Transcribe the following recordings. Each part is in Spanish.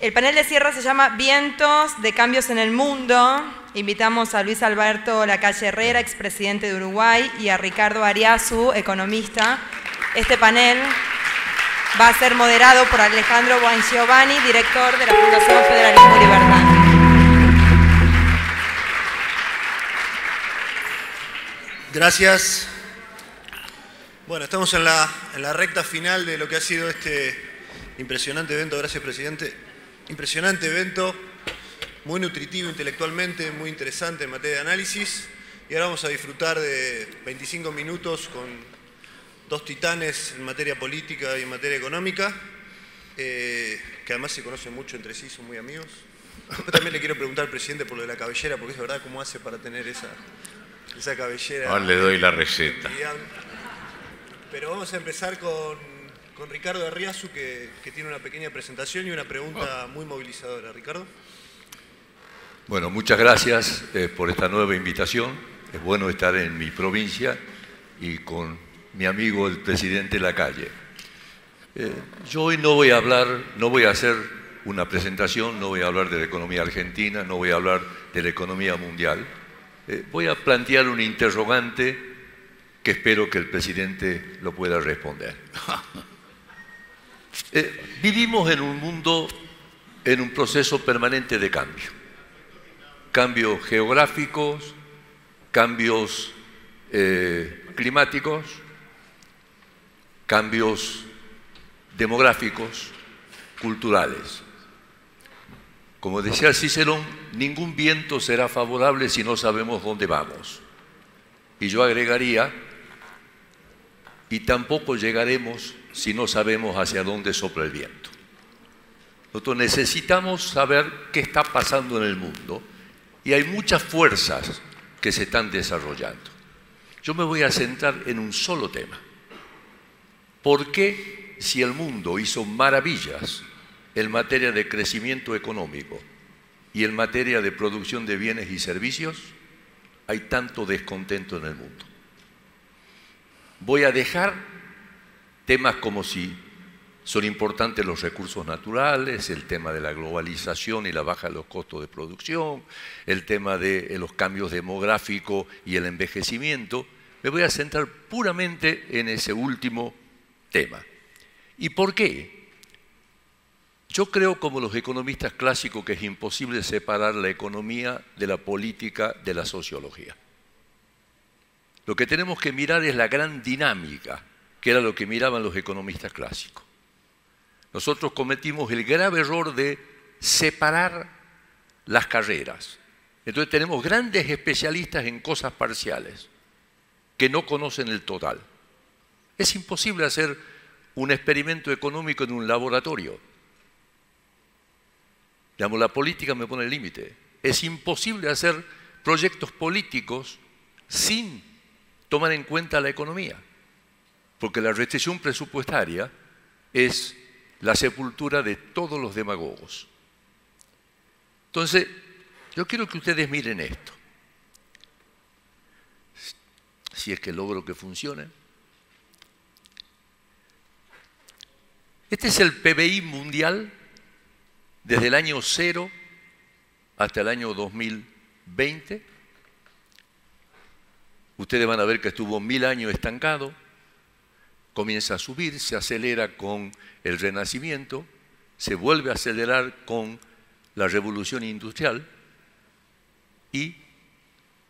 El panel de cierre se llama Vientos de Cambios en el Mundo. Invitamos a Luis Alberto Lacalle Herrera, expresidente de Uruguay, y a Ricardo Ariazu, economista. Este panel va a ser moderado por Alejandro Buongiovanni, director de la Fundación Federalismo y Libertad. Gracias. Bueno, estamos en la recta final de lo que ha sido este impresionante evento. Gracias, presidente. Impresionante evento, muy nutritivo intelectualmente, muy interesante en materia de análisis. Y ahora vamos a disfrutar de 25 minutos con dos titanes en materia política y en materia económica, que además se conocen mucho entre sí, son muy amigos. Yo también le quiero preguntar al presidente por lo de la cabellera, porque es verdad cómo hace para tener esa cabellera. Ahora le doy la receta. Pero vamos a empezar con Ricardo Ariazu, que tiene una pequeña presentación y una pregunta muy movilizadora. Ricardo. Bueno, muchas gracias por esta nueva invitación. Es bueno estar en mi provincia y con mi amigo el presidente Lacalle. Yo hoy no voy a hacer una presentación, no voy a hablar de la economía argentina, no voy a hablar de la economía mundial. Voy a plantear un interrogante que espero que el presidente lo pueda responder. Vivimos en un mundo, en un proceso permanente de cambio. Cambios geográficos, cambios climáticos, cambios demográficos, culturales. Como decía Cicerón, ningún viento será favorable si no sabemos dónde vamos. Y yo agregaría, y tampoco llegaremos si no sabemos hacia dónde sopla el viento. Nosotros necesitamos saber qué está pasando en el mundo y hay muchas fuerzas que se están desarrollando. Yo me voy a centrar en un solo tema. ¿Por qué, si el mundo hizo maravillas en materia de crecimiento económico y en materia de producción de bienes y servicios, hay tanto descontento en el mundo? Voy a dejar temas como si son importantes los recursos naturales, el tema de la globalización y la baja de los costos de producción, el tema de los cambios demográficos y el envejecimiento. Me voy a centrar puramente en ese último tema. ¿Y por qué? Yo creo, como los economistas clásicos, que es imposible separar la economía de la política, de la sociología. Lo que tenemos que mirar es la gran dinámica, que era lo que miraban los economistas clásicos. Nosotros cometimos el grave error de separar las carreras. Entonces tenemos grandes especialistas en cosas parciales que no conocen el total. Es imposible hacer un experimento económico en un laboratorio. Digamos, la política me pone el límite. Es imposible hacer proyectos políticos sin tomar en cuenta la economía, porque la restricción presupuestaria es la sepultura de todos los demagogos. Entonces, yo quiero que ustedes miren esto. Si es que logro que funcione. Este es el PBI mundial desde el año 0 hasta el año 2020. Ustedes van a ver que estuvo 1000 años estancado, comienza a subir, se acelera con el Renacimiento, se vuelve a acelerar con la Revolución Industrial y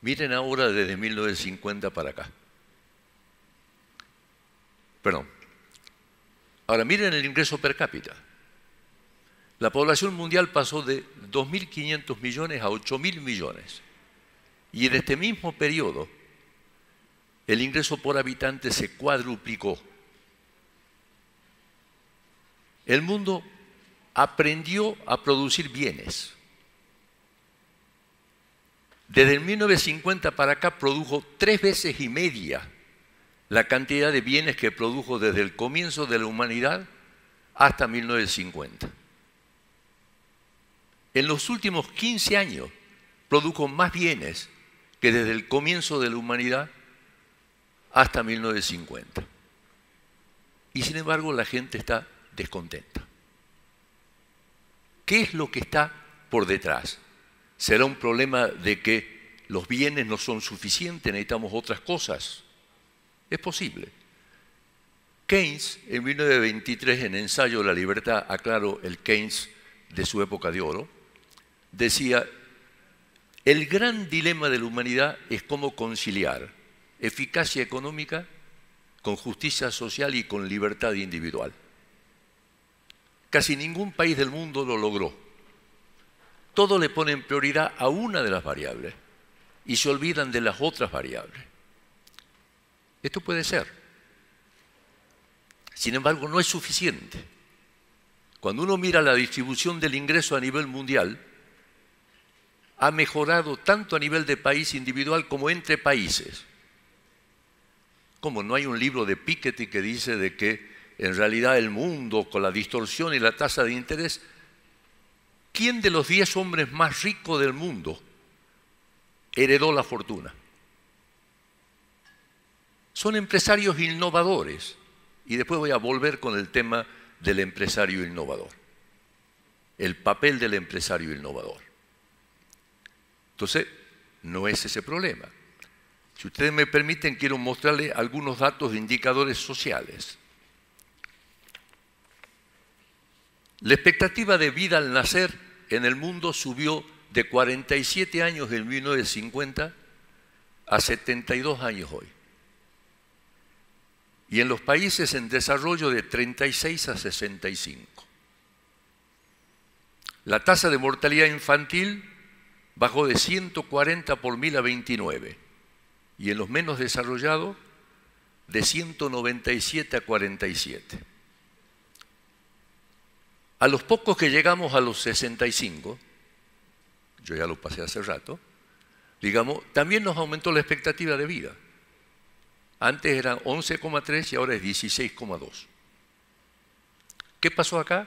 miren ahora desde 1950 para acá. Perdón. Ahora miren el ingreso per cápita. La población mundial pasó de 2.500 millones a 8.000 millones. Y en este mismo periodo, el ingreso por habitante se cuadruplicó. El mundo aprendió a producir bienes. Desde el 1950 para acá produjo 3 veces y media la cantidad de bienes que produjo desde el comienzo de la humanidad hasta 1950. En los últimos 15 años produjo más bienes que desde el comienzo de la humanidad hasta 1950. Y sin embargo la gente está descontenta. ¿Qué es lo que está por detrás? ¿Será un problema de que los bienes no son suficientes, necesitamos otras cosas? Es posible. Keynes, en 1923, en Ensayo de la Libertad, aclaro el Keynes de su época de oro, decía: el gran dilema de la humanidad es cómo conciliar eficacia económica con justicia social y con libertad individual. Casi ningún país del mundo lo logró. Todos le ponen prioridad a una de las variables y se olvidan de las otras variables. Esto puede ser. Sin embargo, no es suficiente. Cuando uno mira la distribución del ingreso a nivel mundial, ha mejorado tanto a nivel de país individual como entre países. Como no hay un libro de Piketty que dice de que en realidad el mundo, con la distorsión y la tasa de interés, ¿quién de los 10 hombres más ricos del mundo heredó la fortuna? Son empresarios innovadores. Y después voy a volver con el tema del empresario innovador. El papel del empresario innovador. Entonces, no es ese problema. Si ustedes me permiten, quiero mostrarles algunos datos de indicadores sociales. La expectativa de vida al nacer en el mundo subió de 47 años en 1950 a 72 años hoy. Y en los países en desarrollo de 36 a 65. La tasa de mortalidad infantil bajó de 140 por 1000 a 29. Y en los menos desarrollados, de 197 a 47. A los pocos que llegamos a los 65, yo ya lo pasé hace rato, digamos, también nos aumentó la expectativa de vida. Antes eran 11,3 y ahora es 16,2. ¿Qué pasó acá?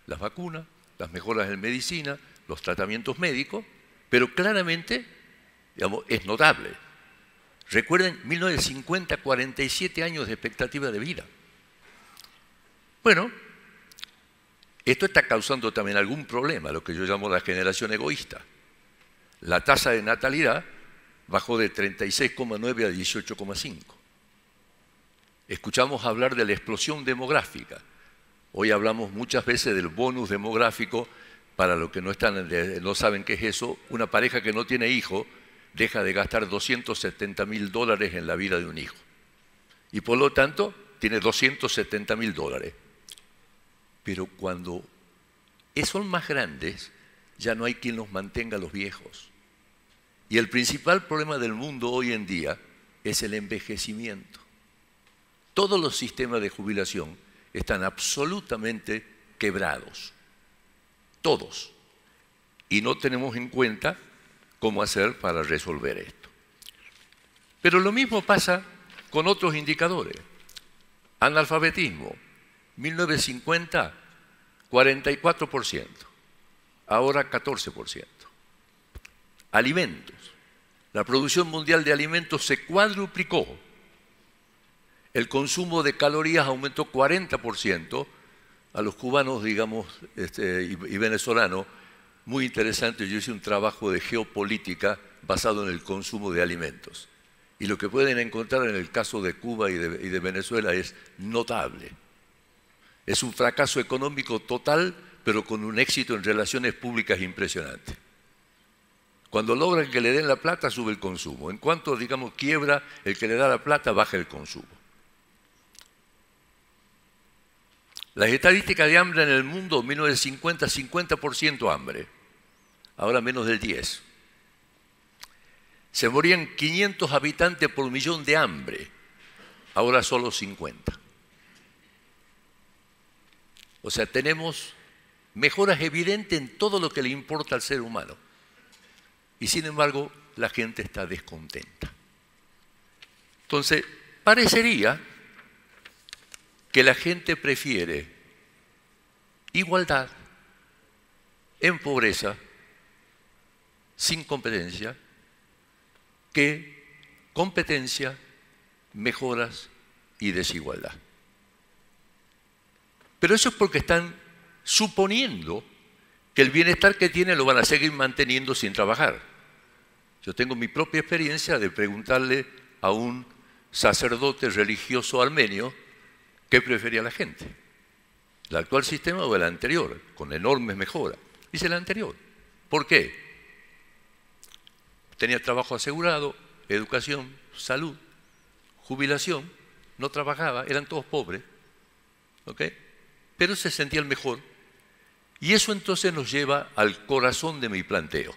Las vacunas, las mejoras en medicina, los tratamientos médicos, pero claramente, digamos, es notable. Recuerden, 1950, 47 años de expectativa de vida. Bueno, esto está causando también algún problema, lo que yo llamo la generación egoísta. La tasa de natalidad bajó de 36,9 a 18,5. Escuchamos hablar de la explosión demográfica. Hoy hablamos muchas veces del bonus demográfico. Para los que no saben qué es eso, una pareja que no tiene hijo deja de gastar $270.000 en la vida de un hijo. Y por lo tanto, tiene $270.000. Pero cuando son más grandes, ya no hay quien los mantenga a los viejos. Y el principal problema del mundo hoy en día es el envejecimiento. Todos los sistemas de jubilación están absolutamente quebrados. Todos. Y no tenemos en cuenta cómo hacer para resolver esto. Pero lo mismo pasa con otros indicadores. Analfabetismo. 1950, 44%. Ahora 14%. Alimentos. La producción mundial de alimentos se cuadruplicó. El consumo de calorías aumentó 40%. A los cubanos, digamos, y venezolanos, muy interesante. Yo hice un trabajo de geopolítica basado en el consumo de alimentos. Y lo que pueden encontrar en el caso de Cuba y de Venezuela es notable. Es un fracaso económico total, pero con un éxito en relaciones públicas impresionante. Cuando logran que le den la plata, sube el consumo. En cuanto, digamos, quiebra el que le da la plata, baja el consumo. Las estadísticas de hambre en el mundo, 1950, 50% hambre. Ahora menos del 10%. Se morían 500 habitantes por millón de hambre. Ahora solo 50. O sea, tenemos mejoras evidentes en todo lo que le importa al ser humano. Y sin embargo, la gente está descontenta. Entonces, parecería que la gente prefiere igualdad en pobreza, sin competencia, que competencia, mejoras y desigualdad. Pero eso es porque están suponiendo que el bienestar que tienen lo van a seguir manteniendo sin trabajar. Yo tengo mi propia experiencia de preguntarle a un sacerdote religioso armenio qué prefería la gente, el actual sistema o el anterior, con enormes mejoras. Dice el anterior. ¿Por qué? Tenía trabajo asegurado, educación, salud, jubilación, no trabajaba, eran todos pobres, ¿ok? Pero se sentía el mejor. Y eso entonces nos lleva al corazón de mi planteo.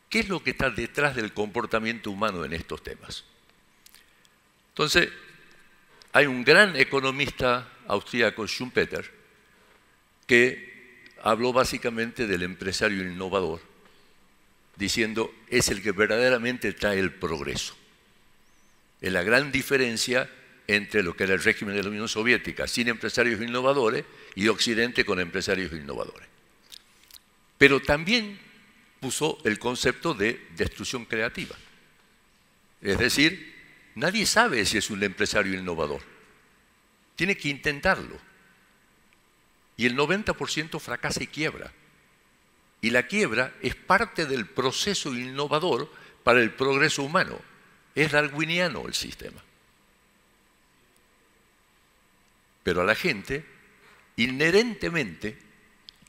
¿Qué es lo que está detrás del comportamiento humano en estos temas? Entonces, hay un gran economista austríaco, Schumpeter, que habló básicamente del empresario innovador, diciendo, es el que verdaderamente trae el progreso. Es la gran diferencia entre lo que era el régimen de la Unión Soviética, sin empresarios innovadores, y Occidente con empresarios innovadores. Pero también puso el concepto de destrucción creativa. Es decir, nadie sabe si es un empresario innovador. Tiene que intentarlo. Y el 90% fracasa y quiebra. Y la quiebra es parte del proceso innovador para el progreso humano. Es darwiniano el sistema. Pero a la gente, inherentemente,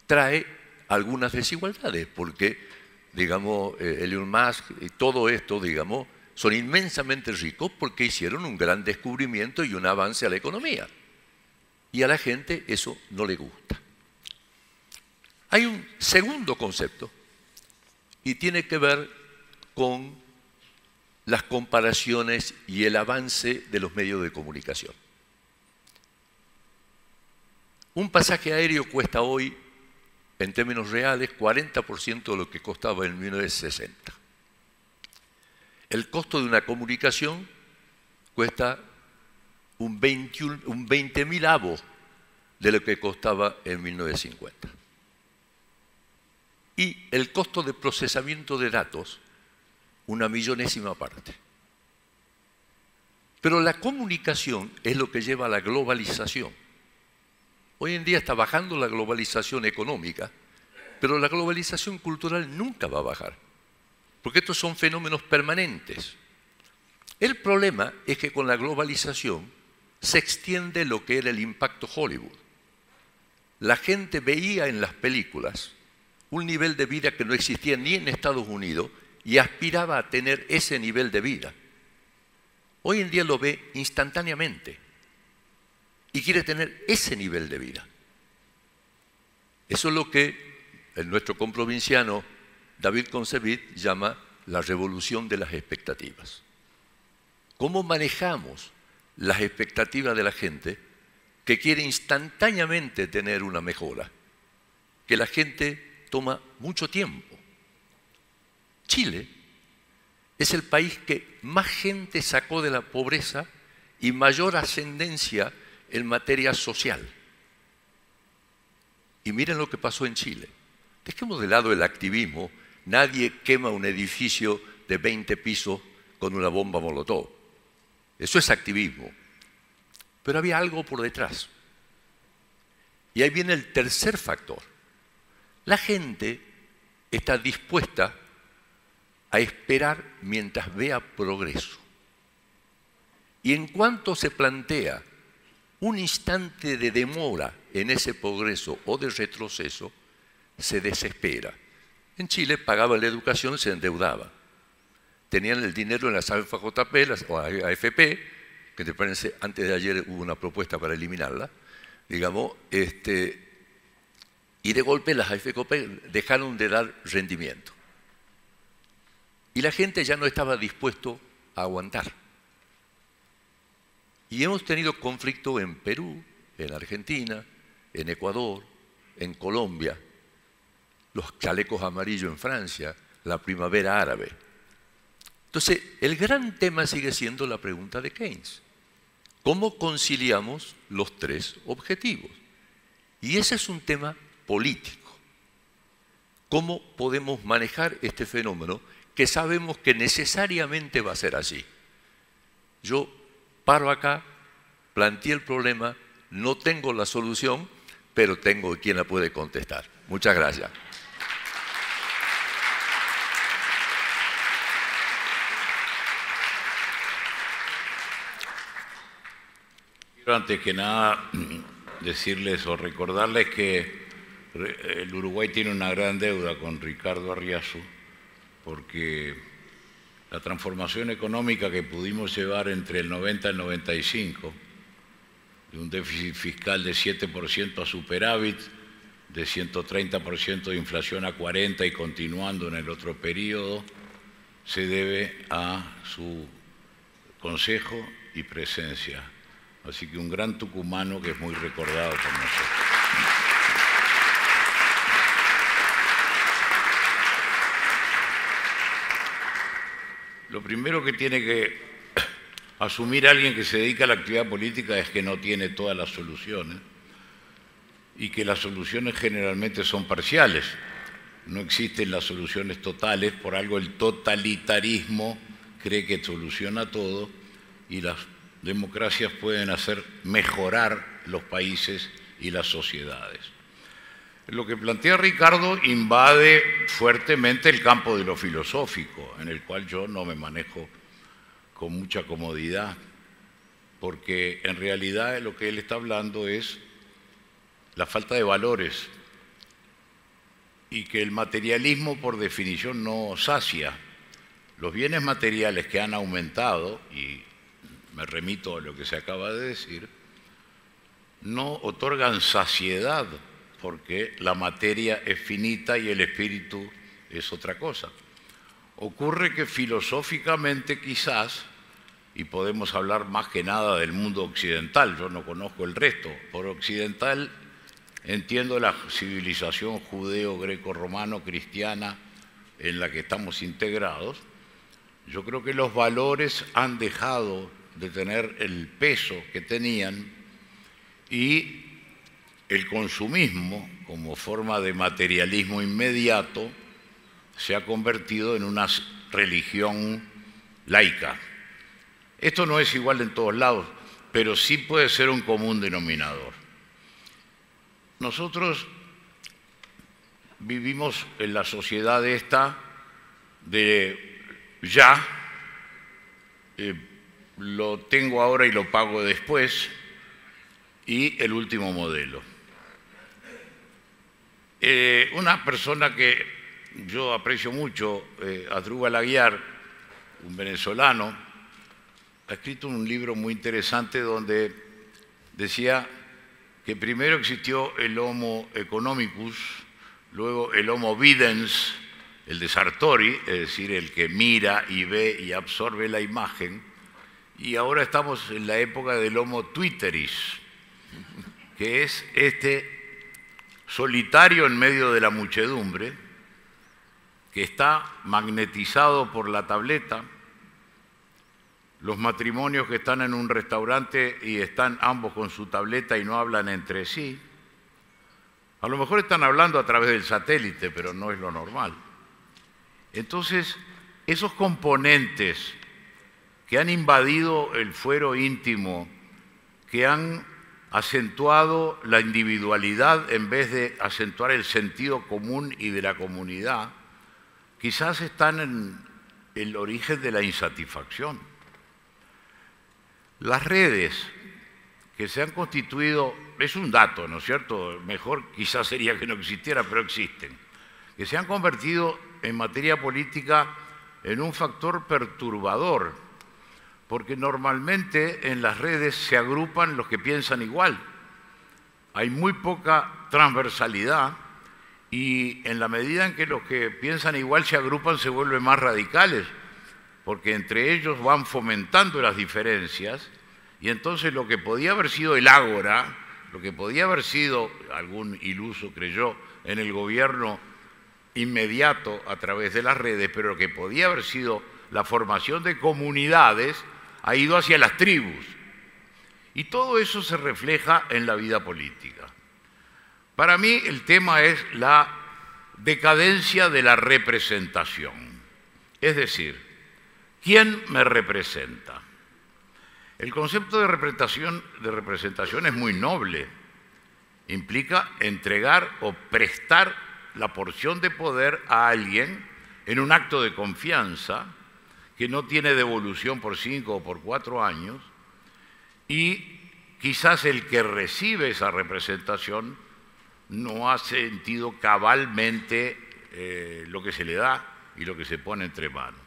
trae algunas desigualdades, porque, digamos, Elon Musk y todo esto, digamos, son inmensamente ricos porque hicieron un gran descubrimiento y un avance a la economía. Y a la gente eso no le gusta. Hay un segundo concepto y tiene que ver con las comparaciones y el avance de los medios de comunicación. Un pasaje aéreo cuesta hoy, en términos reales, 40% de lo que costaba en 1960. El costo de una comunicación cuesta un 20.000avo de lo que costaba en 1950. Y el costo de procesamiento de datos, una millonésima parte. Pero la comunicación es lo que lleva a la globalización. Hoy en día está bajando la globalización económica, pero la globalización cultural nunca va a bajar, porque estos son fenómenos permanentes. El problema es que con la globalización se extiende lo que era el impacto Hollywood. La gente veía en las películas un nivel de vida que no existía ni en Estados Unidos y aspiraba a tener ese nivel de vida. Hoy en día lo ve instantáneamente y quiere tener ese nivel de vida. Eso es lo que nuestro comprovinciano David Concevit llama la revolución de las expectativas. ¿Cómo manejamos las expectativas de la gente que quiere instantáneamente tener una mejora? Que la gente toma mucho tiempo. Chile es el país que más gente sacó de la pobreza y mayor ascendencia en materia social. Y miren lo que pasó en Chile. Dejemos de lado el activismo. Nadie quema un edificio de 20 pisos con una bomba molotov. Eso es activismo. Pero había algo por detrás. Y ahí viene el tercer factor. La gente está dispuesta a esperar mientras vea progreso. Y en cuanto se plantea un instante de demora en ese progreso o de retroceso, se desespera. En Chile pagaban la educación, se endeudaban. Tenían el dinero en las AFJP o AFP, que te parece, antes de ayer hubo una propuesta para eliminarla, digamos, y de golpe las AFP dejaron de dar rendimiento. Y la gente ya no estaba dispuesto a aguantar. Y hemos tenido conflicto en Perú, en Argentina, en Ecuador, en Colombia, los chalecos amarillos en Francia, la primavera árabe. Entonces, el gran tema sigue siendo la pregunta de Keynes. ¿Cómo conciliamos los tres objetivos? Y ese es un tema político. ¿Cómo podemos manejar este fenómeno que sabemos que necesariamente va a ser así? Yo paro acá, planteé el problema, no tengo la solución, pero tengo quien la puede contestar. Muchas gracias. Quiero antes que nada decirles o recordarles que el Uruguay tiene una gran deuda con Ricardo Arriazu, porque la transformación económica que pudimos llevar entre el 90 y el 95, de un déficit fiscal de 7% a superávit, de 130% de inflación a 40% y continuando en el otro periodo, se debe a su consejo y presencia. Así que un gran tucumano que es muy recordado por nosotros. Lo primero que tiene que asumir alguien que se dedica a la actividad política es que no tiene todas las soluciones y que las soluciones generalmente son parciales. No existen las soluciones totales, por algo el totalitarismo cree que soluciona todo y las democracias pueden hacer mejorar los países y las sociedades. Lo que plantea Ricardo invade fuertemente el campo de lo filosófico, en el cual yo no me manejo con mucha comodidad, porque en realidad lo que él está hablando es la falta de valores y que el materialismo por definición no sacia. Los bienes materiales que han aumentado, y me remito a lo que se acaba de decir, no otorgan saciedad, porque la materia es finita y el espíritu es otra cosa. Ocurre que filosóficamente quizás, y podemos hablar más que nada del mundo occidental, yo no conozco el resto, por occidental entiendo la civilización judeo-greco-romano-cristiana en la que estamos integrados. Yo creo que los valores han dejado de tener el peso que tenían y el consumismo, como forma de materialismo inmediato, se ha convertido en una religión laica. Esto no es igual en todos lados, pero sí puede ser un común denominador. Nosotros vivimos en la sociedad esta de ya, lo tengo ahora y lo pago después, y el último modelo. Una persona que yo aprecio mucho, Asdrúbal Aguiar, un venezolano, ha escrito un libro muy interesante donde decía que primero existió el Homo economicus, luego el Homo videns, el de Sartori, es decir, el que mira y ve y absorbe la imagen, y ahora estamos en la época del Homo twitteris, que es este solitario en medio de la muchedumbre, que está magnetizado por la tableta, los matrimonios que están en un restaurante y están ambos con su tableta y no hablan entre sí. A lo mejor están hablando a través del satélite, pero no es lo normal. Entonces, esos componentes que han invadido el fuero íntimo, que han acentuado la individualidad en vez de acentuar el sentido común y de la comunidad, quizás están en el origen de la insatisfacción. Las redes que se han constituido, es un dato, ¿no es cierto? Mejor quizás sería que no existiera, pero existen, que se han convertido en materia política en un factor perturbador, porque normalmente en las redes se agrupan los que piensan igual. Hay muy poca transversalidad y en la medida en que los que piensan igual se agrupan se vuelven más radicales, porque entre ellos van fomentando las diferencias y entonces lo que podía haber sido el ágora, lo que podía haber sido, algún iluso creyó, en el gobierno inmediato a través de las redes, pero lo que podía haber sido la formación de comunidades ha ido hacia las tribus. Y todo eso se refleja en la vida política. Para mí el tema es la decadencia de la representación. Es decir, ¿quién me representa? El concepto de representación es muy noble. Implica entregar o prestar la porción de poder a alguien en un acto de confianza que no tiene devolución por 5 o por 4 años, y quizás el que recibe esa representación no ha sentido cabalmente lo que se le da y lo que se pone entre manos.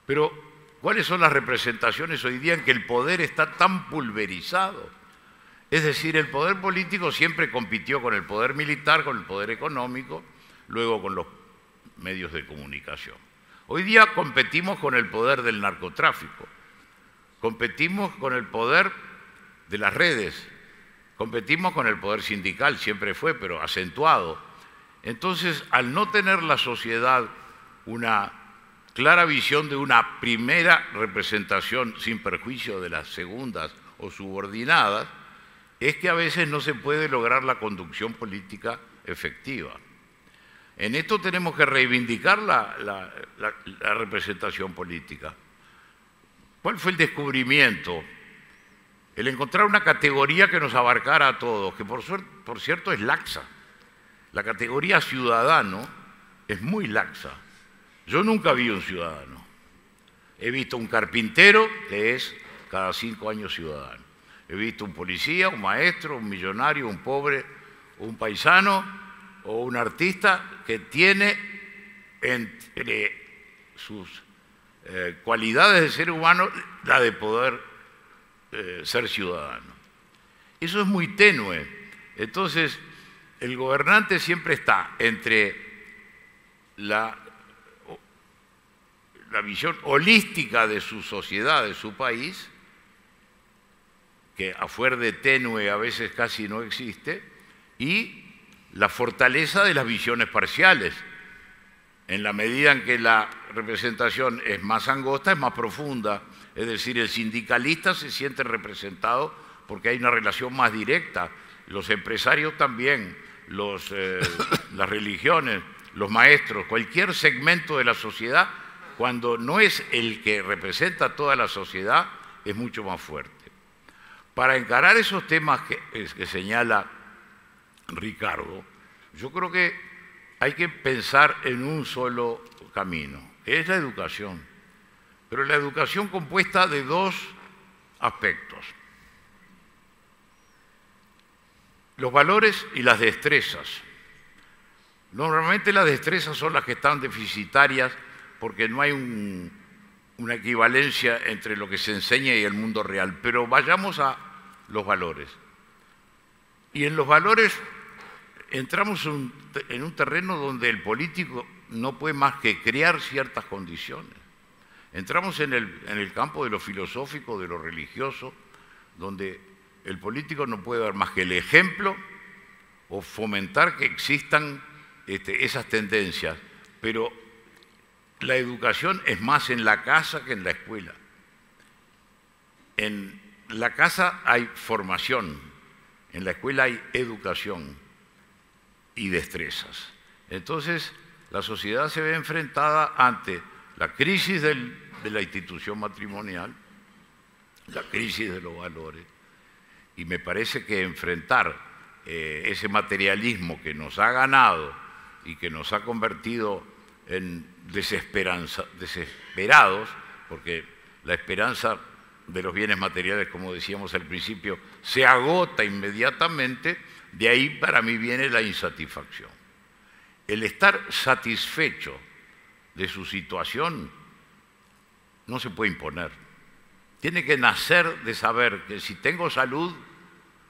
Pero, ¿cuáles son las representaciones hoy día en que el poder está tan pulverizado? Es decir, el poder político siempre compitió con el poder militar, con el poder económico, luego con los medios de comunicación. Hoy día competimos con el poder del narcotráfico, competimos con el poder de las redes, competimos con el poder sindical, siempre fue, pero acentuado. Entonces, al no tener la sociedad una clara visión de una primera representación sin perjuicio de las segundas o subordinadas, es que a veces no se puede lograr la conducción política efectiva. En esto tenemos que reivindicar la representación política. ¿Cuál fue el descubrimiento? El encontrar una categoría que nos abarcara a todos, que por cierto es laxa. La categoría ciudadano es muy laxa. Yo nunca vi un ciudadano. He visto un carpintero que es cada 5 años ciudadano. He visto un policía, un maestro, un millonario, un pobre, un paisano o un artista que tiene entre sus cualidades de ser humano la de poder ser ciudadano. Eso es muy tenue. Entonces, el gobernante siempre está entre la visión holística de su sociedad, de su país, que a fuer de tenue a veces casi no existe, y la fortaleza de las visiones parciales. En la medida en que la representación es más angosta, es más profunda. Es decir, el sindicalista se siente representado porque hay una relación más directa. Los empresarios también, las religiones, los maestros, cualquier segmento de la sociedad, cuando no es el que representa a toda la sociedad, es mucho más fuerte. Para encarar esos temas que señala Ricardo, yo creo que hay que pensar en un solo camino, que es la educación. Pero la educación compuesta de 2 aspectos: los valores y las destrezas. Normalmente las destrezas son las que están deficitarias porque no hay una equivalencia entre lo que se enseña y el mundo real. Pero vayamos a los valores. Y en los valores entramos en un terreno donde el político no puede más que crear ciertas condiciones. Entramos en el campo de lo filosófico, de lo religioso, donde el político no puede dar más que el ejemplo o fomentar que existan esas tendencias. Pero la educación es más en la casa que en la escuela. En la casa hay formación, en la escuela hay educación y destrezas. Entonces, la sociedad se ve enfrentada ante la crisis de la institución matrimonial, la crisis de los valores, y me parece que enfrentar ese materialismo que nos ha ganado y que nos ha convertido en desesperados, porque la esperanza de los bienes materiales, como decíamos al principio, se agota inmediatamente. De ahí para mí viene la insatisfacción. El estar satisfecho de su situación no se puede imponer. Tiene que nacer de saber que si tengo salud,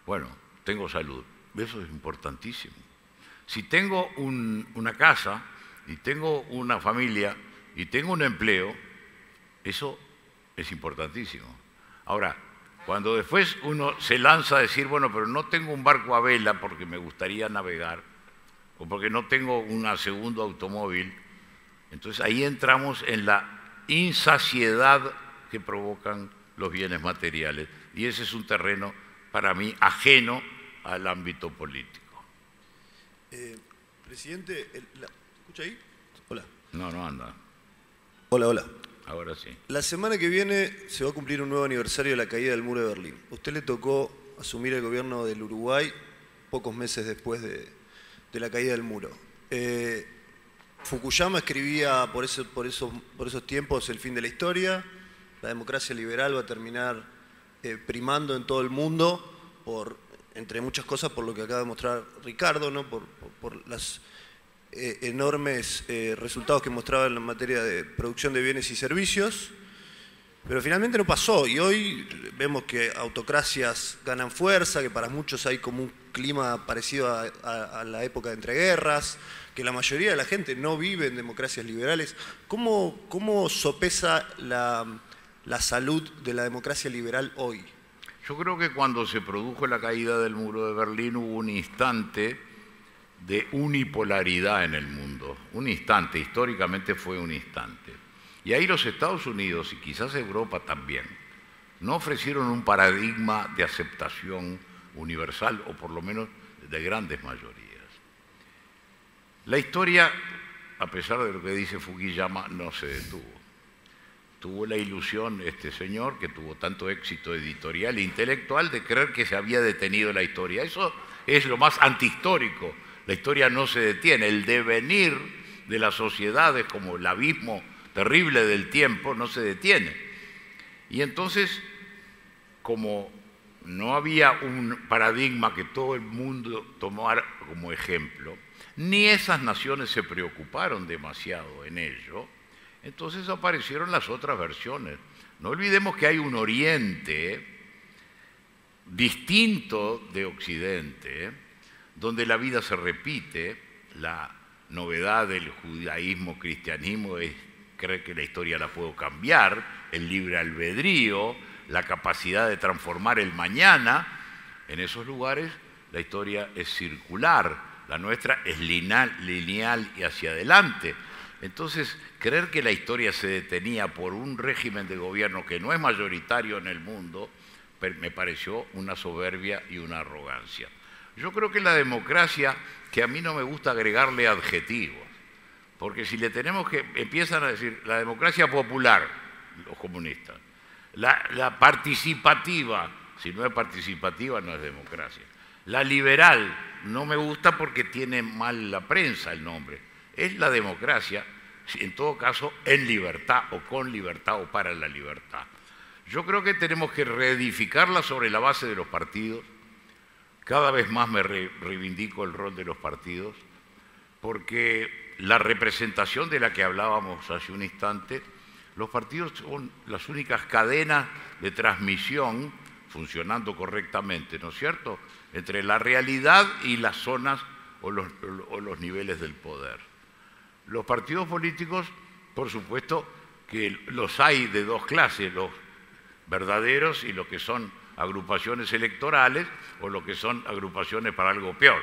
bueno, tengo salud. Eso es importantísimo. Si tengo una casa y tengo una familia y tengo un empleo, eso es importantísimo. Ahora, cuando después uno se lanza a decir, bueno, pero no tengo un barco a vela porque me gustaría navegar, o porque no tengo un segundo automóvil, entonces ahí entramos en la insaciedad que provocan los bienes materiales. Y ese es un terreno, para mí, ajeno al ámbito político. Presidente, ¿escucha ahí? Hola. No anda. Hola, hola. Ahora sí. La semana que viene se va a cumplir un nuevo aniversario de la caída del muro de Berlín. Usted le tocó asumir el gobierno del Uruguay pocos meses después de la caída del muro. Fukuyama escribía por esos tiempos El fin de la historia. La democracia liberal va a terminar primando en todo el mundo, entre muchas cosas, por lo que acaba de mostrar Ricardo, ¿no? por los enormes resultados que mostraba en la materia de producción de bienes y servicios. Pero finalmente no pasó, y hoy vemos que autocracias ganan fuerza, que para muchos hay como un clima parecido a la época de entreguerras, que la mayoría de la gente no vive en democracias liberales. ¿Cómo sopesa la salud de la democracia liberal hoy? Yo creo que cuando se produjo la caída del muro de Berlín hubo un instante de unipolaridad en el mundo. Un instante, históricamente fue un instante. Y ahí los Estados Unidos, y quizás Europa también, no ofrecieron un paradigma de aceptación universal, o por lo menos de grandes mayorías. La historia, a pesar de lo que dice Fukuyama, no se detuvo. Tuvo la ilusión este señor, que tuvo tanto éxito editorial e intelectual, de creer que se había detenido la historia. Eso es lo más antihistórico. La historia no se detiene. El devenir de las sociedades, como el abismo terrible del tiempo, no se detiene. Y entonces, como no había un paradigma que todo el mundo tomara como ejemplo, ni esas naciones se preocuparon demasiado en ello, entonces aparecieron las otras versiones. No olvidemos que hay un Oriente distinto de Occidente, donde la vida se repite. La novedad del judaísmo, cristianismo es creer que la historia la puedo cambiar, el libre albedrío, la capacidad de transformar el mañana. En esos lugares la historia es circular, la nuestra es lineal y hacia adelante. Entonces, creer que la historia se detenía por un régimen de gobierno que no es mayoritario en el mundo, me pareció una soberbia y una arrogancia. Yo creo que la democracia, que a mí no me gusta agregarle adjetivos, porque si le tenemos que, empiezan a decir, la democracia popular, los comunistas, la participativa, si no es participativa no es democracia. La liberal, no me gusta porque tiene mal la prensa el nombre. Es la democracia, en todo caso, en libertad o con libertad o para la libertad. Yo creo que tenemos que reedificarla sobre la base de los partidos. Cada vez más me reivindico el rol de los partidos, porque la representación de la que hablábamos hace un instante, los partidos son las únicas cadenas de transmisión funcionando correctamente, ¿no es cierto?, entre la realidad y las zonas o los niveles del poder. Los partidos políticos, por supuesto, que los hay de dos clases, los verdaderos y los que son agrupaciones electorales o los que son agrupaciones para algo peor.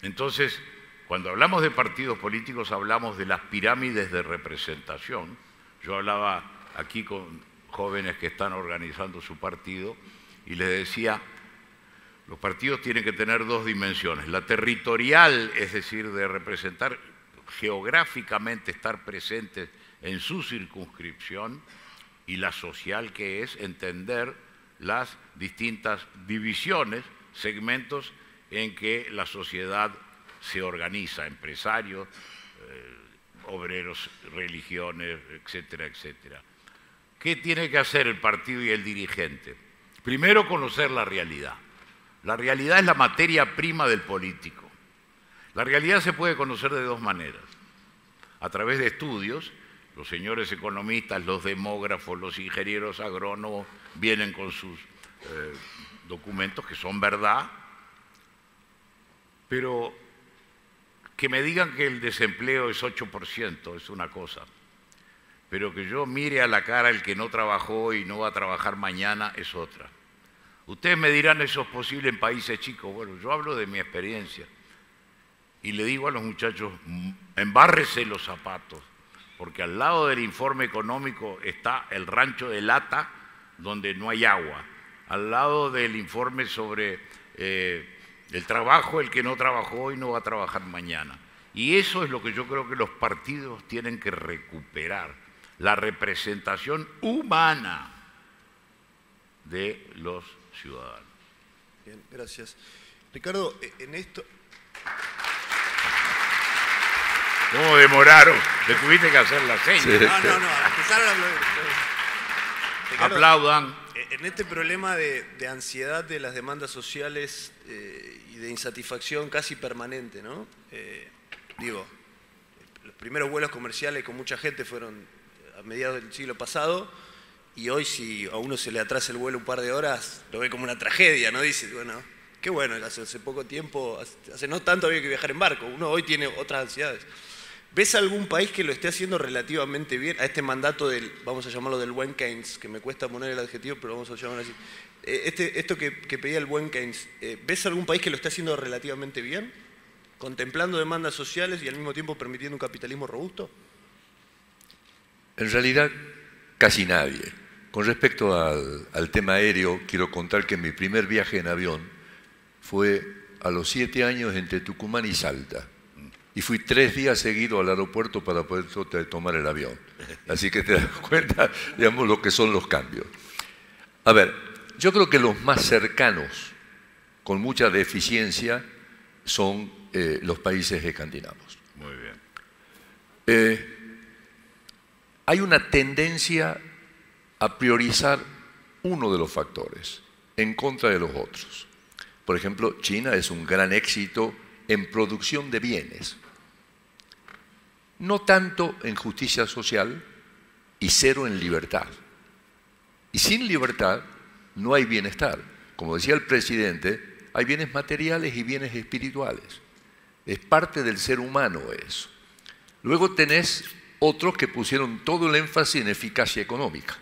Entonces, cuando hablamos de partidos políticos hablamos de las pirámides de representación. Yo hablaba aquí con jóvenes que están organizando su partido y les decía, los partidos tienen que tener dos dimensiones. La territorial, es decir, de representar geográficamente, estar presentes en su circunscripción, y la social, que es entender las distintas divisiones, segmentos en que la sociedad se organiza, empresarios, obreros, religiones, etcétera, etcétera. ¿Qué tiene que hacer el partido y el dirigente? Primero, conocer la realidad. La realidad es la materia prima del político. La realidad se puede conocer de dos maneras. A través de estudios, los señores economistas, los demógrafos, los ingenieros agrónomos vienen con sus documentos que son verdad, pero que me digan que el desempleo es 8% es una cosa, pero que yo mire a la cara el que no trabajó y no va a trabajar mañana es otra. Ustedes me dirán, eso es posible en países chicos. Bueno, yo hablo de mi experiencia y le digo a los muchachos, embárrese los zapatos, porque al lado del informe económico está el rancho de lata donde no hay agua, al lado del informe sobre el trabajo, el que no trabajó y no va a trabajar mañana. Y eso es lo que yo creo que los partidos tienen que recuperar, la representación humana de los ciudadanos. Bien, gracias. Ricardo, en esto... ¿Cómo demoraron? Le tuviste que hacer la seña. Sí. No, empezaron a aplaudir. Ricardo, Aplaudan. En este problema de ansiedad de las demandas sociales y de insatisfacción casi permanente, ¿no? Los primeros vuelos comerciales con mucha gente fueron a mediados del siglo pasado, y hoy si a uno se le atrasa el vuelo un par de horas, lo ve como una tragedia, ¿no? Dice, bueno, qué bueno, hace poco tiempo, hace no tanto había que viajar en barco, uno hoy tiene otras ansiedades. ¿Ves algún país que lo esté haciendo relativamente bien a este mandato del, vamos a llamarlo del buen Keynes, que me cuesta poner el adjetivo, pero vamos a llamarlo así? Esto que pedía el buen Keynes, ¿ves algún país que lo esté haciendo relativamente bien? ¿Contemplando demandas sociales y al mismo tiempo permitiendo un capitalismo robusto? En realidad, casi nadie. Con respecto al tema aéreo, quiero contar que mi primer viaje en avión fue a los 7 años entre Tucumán y Salta. Y fui 3 días seguidos al aeropuerto para poder tomar el avión. Así que te das cuenta, digamos, lo que son los cambios. A ver, yo creo que los más cercanos, con mucha deficiencia, son los países escandinavos. Muy bien. Hay una tendencia a priorizar uno de los factores en contra de los otros. Por ejemplo, China es un gran éxito en producción de bienes. No tanto en justicia social y cero en libertad. Y sin libertad no hay bienestar. Como decía el presidente, hay bienes materiales y bienes espirituales. Es parte del ser humano eso. Luego tenés otros que pusieron todo el énfasis en eficacia económica.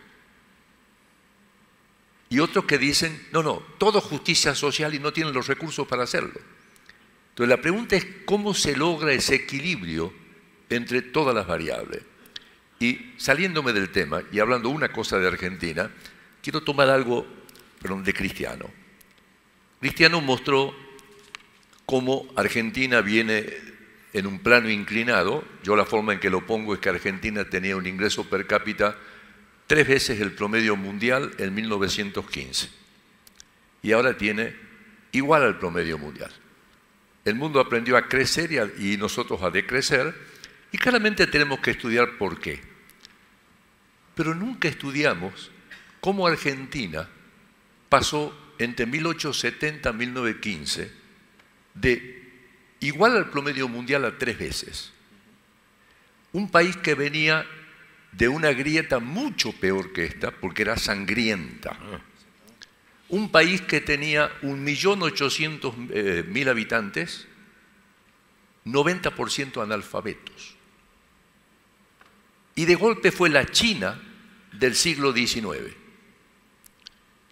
Y otros que dicen, no, todo justicia social y no tienen los recursos para hacerlo. Entonces la pregunta es cómo se logra ese equilibrio entre todas las variables. Y saliéndome del tema y hablando una cosa de Argentina, quiero tomar algo, de Cristiano. Cristiano mostró cómo Argentina viene en un plano inclinado. Yo la forma en que lo pongo es que Argentina tenía un ingreso per cápita 3 veces el promedio mundial en 1915. Y ahora tiene igual al promedio mundial. El mundo aprendió a crecer y nosotros a decrecer. Y claramente tenemos que estudiar por qué. Pero nunca estudiamos cómo Argentina pasó entre 1870 y 1915 de igual al promedio mundial a 3 veces. Un país que venía de una grieta mucho peor que esta, porque era sangrienta. Un país que tenía 1.800.000 habitantes, 90% analfabetos. Y de golpe fue la China del siglo XIX.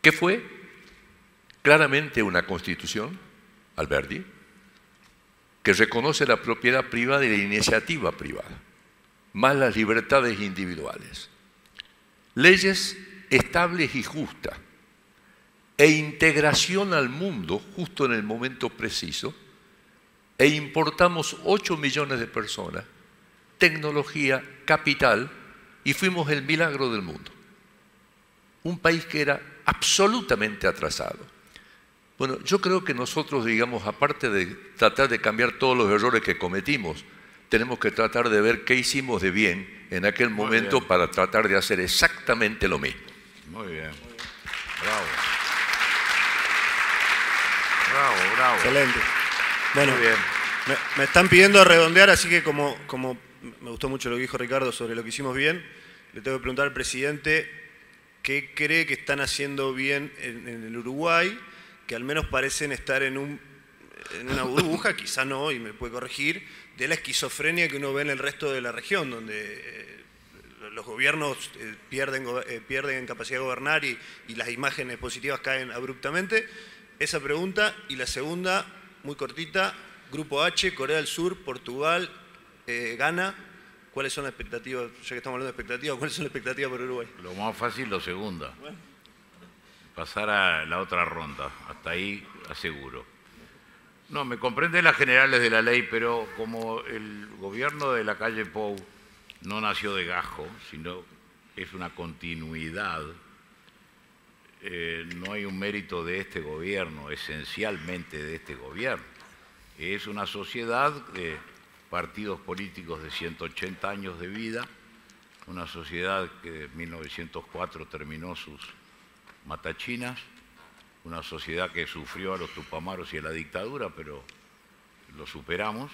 ¿Qué fue? Claramente una constitución, Alberti, que reconoce la propiedad privada y la iniciativa privada, más las libertades individuales. Leyes estables y justas e integración al mundo justo en el momento preciso, e importamos 8 millones de personas, tecnología, capital, y fuimos el milagro del mundo. Un país que era absolutamente atrasado. Bueno, yo creo que nosotros, digamos, aparte de tratar de cambiar todos los errores que cometimos, tenemos que tratar de ver qué hicimos de bien en aquel momento para tratar de hacer exactamente lo mismo. Muy bien. Bravo. Bravo. Excelente. Bueno, Muy bien. me están pidiendo redondear, así que como me gustó mucho lo que dijo Ricardo sobre lo que hicimos bien, le tengo que preguntar al presidente qué cree que están haciendo bien en el Uruguay, que al menos parecen estar en una burbuja, quizá no, y me puede corregir, de la esquizofrenia que uno ve en el resto de la región, donde los gobiernos pierden capacidad de gobernar y las imágenes positivas caen abruptamente. Esa pregunta. Y la segunda, muy cortita, Grupo H, Corea del Sur, Portugal, Ghana. ¿Cuáles son las expectativas? Ya que estamos hablando de expectativas, ¿cuáles son las expectativas para Uruguay? Lo más fácil, lo segundo. Bueno. Pasar a la otra ronda. Hasta ahí aseguro. No, me comprende las generales de la ley, pero como el gobierno de la calle Pou no nació de gajo, sino es una continuidad, no hay un mérito de este gobierno, esencialmente de este gobierno. Es una sociedad partidos políticos de 180 años de vida, una sociedad que en 1904 terminó sus matachinas, una sociedad que sufrió a los tupamaros y a la dictadura, pero lo superamos.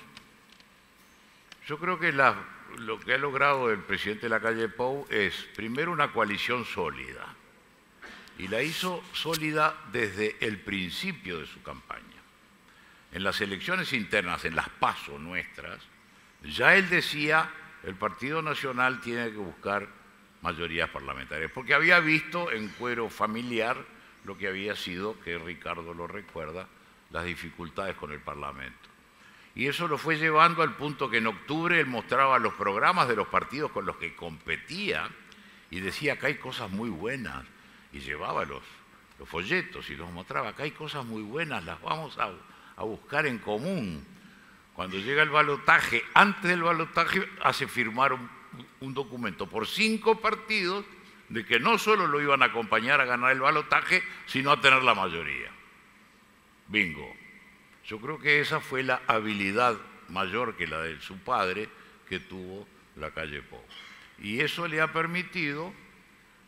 Yo creo que lo que ha logrado el presidente Lacalle Pou es, primero, una coalición sólida, y la hizo sólida desde el principio de su campaña. En las elecciones internas, en las PASO nuestras, ya él decía, el Partido Nacional tiene que buscar mayorías parlamentarias, porque había visto en cuero familiar lo que había sido, que Ricardo lo recuerda, las dificultades con el Parlamento. Y eso lo fue llevando al punto que en octubre él mostraba los programas de los partidos con los que competía y decía, acá hay cosas muy buenas, y llevaba los folletos y los mostraba, acá hay cosas muy buenas, las vamos a buscar en común. Cuando llega el balotaje, antes del balotaje hace firmar un documento por 5 partidos de que no solo lo iban a acompañar a ganar el balotaje, sino a tener la mayoría. Bingo. Yo creo que esa fue la habilidad mayor que la de su padre que tuvo Lacalle Pou. Y eso le ha permitido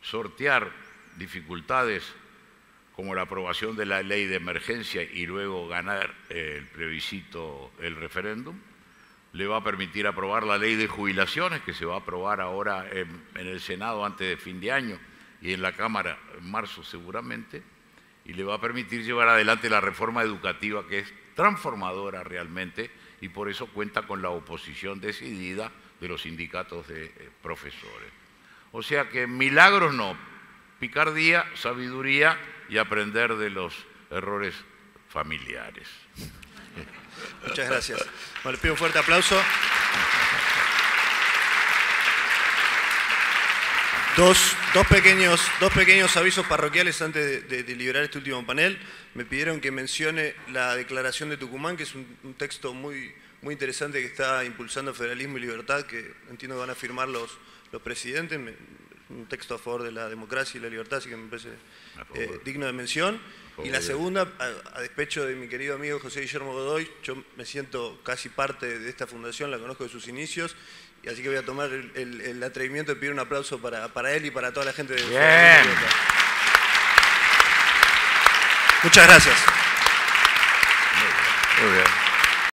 sortear dificultades como la aprobación de la ley de emergencia y luego ganar el plebiscito, el referéndum. Le va a permitir aprobar la ley de jubilaciones, que se va a aprobar ahora en el Senado antes de fin de año y en la Cámara en marzo seguramente, y le va a permitir llevar adelante la reforma educativa, que es transformadora realmente, y por eso cuenta con la oposición decidida de los sindicatos de profesores. O sea que milagros no, picardía, sabiduría y aprender de los errores familiares. Muchas gracias. Bueno, les pido un fuerte aplauso. Dos pequeños avisos parroquiales antes de liberar este último panel. Me pidieron que mencione la Declaración de Tucumán, que es un texto muy interesante que está impulsando Federalismo y Libertad, que entiendo que van a firmar los presidentes. Un texto a favor de la democracia y la libertad, así que me parece digno de mención. Y la segunda, a despecho de mi querido amigo José Guillermo Godoy, yo me siento casi parte de esta fundación, la conozco de sus inicios, y así que voy a tomar el atrevimiento de pedir un aplauso para él y para toda la gente de Bien. Muchas gracias. Muy bien.